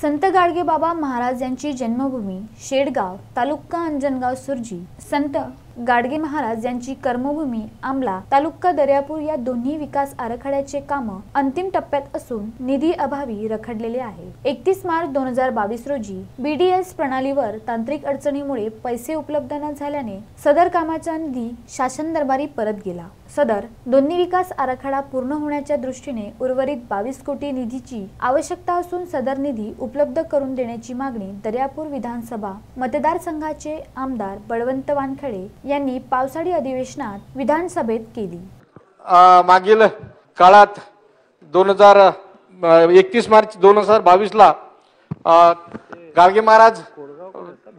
संत गाडगेबाबा महाराज यांची जन्मभूमी शेडगाव, तालुका अंजनगाव सुरजी, संत गाडगे महाराज यांची कर्मभूमी आमला, तालुका दर्यापूर या दोन्ही विकास आराखड्याचे काम अंतिम टप्प्यात असून निधी अभावी रखडलेले आहे। 31 मार्च 2022 रोजी BDS प्रणालीवर तांत्रिक अडचणीमुळे पैसे उपलब्ध न झाल्याने सदर कामाचा निधी शासन दरबारी परत गेला। सदर दोन्ही विकास आराखडा पूर्ण होण्याच्या दृष्टीने उर्वरित 22 कोटी निधीची आवश्यकता असून सदर निधी उपलब्ध करून देण्याची मागणी दर्यापूर विधानसभा मतदारसंघाचे आमदार बळवंत वानखडे यांनी पावसाळी अधिवेशनात विधानसभेत केली। मागील काळात 31 मार्च 2022 ला गाडगे महाराज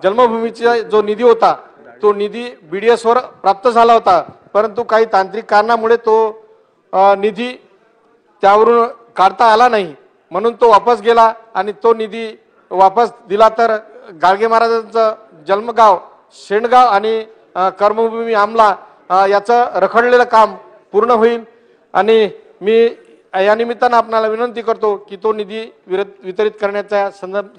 जन्मभूमीचा जो निधी होता तो निधी BDS वर प्राप्त झाला होता, परंतु काही तांत्रिक कारणामुळे तो निधी त्यावरून काढता आला नाही, म्हणून तो वापस गेला आणि तो निधी वापस दिला तर गाडगे महाराजांचं जन्मगाव शेंडगाव आणि कर्मभूमी आमला याचं रखडलेलं काम पूर्ण होईल। आणि मी या निमित्तानं आपल्याला विनंती करतो की तो निधी वितरित करण्याच्या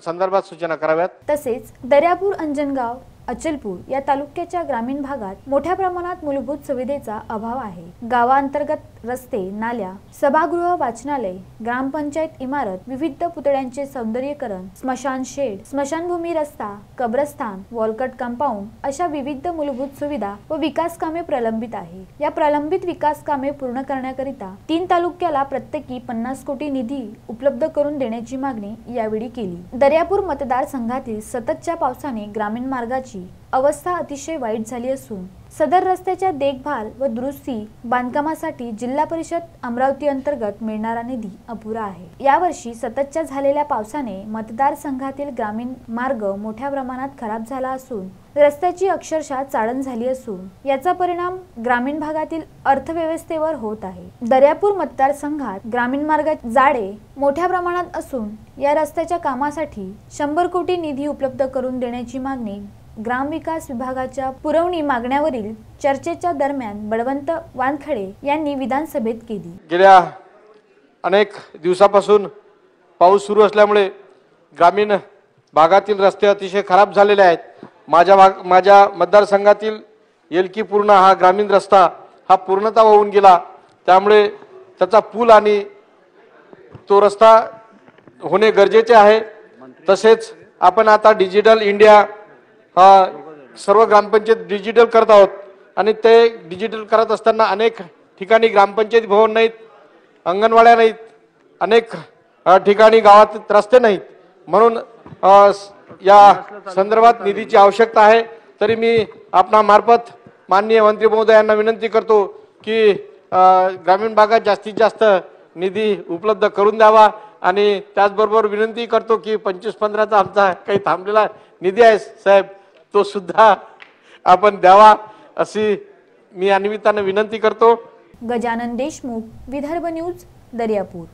संदर्भात सूचना कराव्यात। तसेच दर्यापूर, अंजनगाव, अचलपूर या तालुक्याच्या ग्रामीण भागात मोठ्या प्रमाणात मूलभूत सुविधेचा अभाव आहे। गावांतर्गत रस्ते, नाल्या, सभागृह, वाचनालय, ग्रामपंचायत इमारत, विविध पुतळ्यांचे सौंदर्यीकरण, स्मशान शेड, स्मशानभूमी, रस्ता, कब्रस्थान, वॉलकट कंपाऊंड अशा विविध मूलभूत सुविधा व विकास कामे प्रलंबित आहे। या प्रलंबित विकास कामे पूर्ण करण्याकरिता 3 तालुक्याला प्रत्येकी 50 कोटी निधी उपलब्ध करून देण्याची मागणी यावेळी केली। दर्यापूर मतदारसंघातील सततच्या पावसाने ग्रामीण मार्गाची अवस्था अतिशय वाईट झाली असून सदर रस्त्याच्या देखभाल व दुरुस्ती बांधकामासाठी जिल्हा परिषद अमरावती अंतर्गत मिळणारा निधी अपुरा आहे। यावर्षी सततच्या झालेल्या पावसाने मतदारसंघातील ग्रामीण मार्ग मोठ्या प्रमाणात खराब झाला असून रस्त्याची अक्षरशः चाळण झाली असून याचा परिणाम ग्रामीण भागातील अर्थव्यवस्थेवर होत आहे। दर्यापूर मतदारसंघात ग्रामीण मार्गाचे जाळे मोठ्या प्रमाणात असून या रस्त्याच्या कामासाठी 100 कोटी निधी उपलब्ध करून देण्याची मागणी ग्रामविकास विभागाच्या पुरवणी मागण्यावरील चर्चेच्या दरम्यान बळवंत वानखडे यांनी विधानसभेत केली। गेल्या अनेक दिवसापासून पाऊस सुरू असल्यामुळे ग्रामीण भागातील रस्ते अतिशय खराब झालेले आहेत। माझ्या मतदारसंघातील येलकी पूर्ण हा ग्रामीण रस्ता हा पूर्णतः वाहून गेला, त्यामुळे त्याचा पूल आणि तो रस्ता होणे गरजेचे आहे। तसेच आपण आता डिजिटल इंडिया सर्व ग्रामपंचायत डिजिटल करत आहोत आणि ते डिजिटल करत असताना अनेक ठिकाणी ग्रामपंचायत भवन नाहीत, अंगणवाड्या नाहीत, अनेक ठिकाणी गावात रस्ते नाहीत, म्हणून या संदर्भात निधीची आवश्यकता आहे। तरी मी आपणा मार्फत माननीय मंत्री महोदयांना विनंती करतो की ग्रामीण भागात जास्तीत जास्त निधी उपलब्ध करून द्यावा आणि त्याचबरोबर विनंती करतो की 25-15चा आमचा काही थांबलेला निधी आहे साहेब, तो सुद्धा आपण द्यावा अशी मी या निमित्ताने विनंती करतो। गजानन देशमुख, विदर्भ न्यूज, दर्यापूर।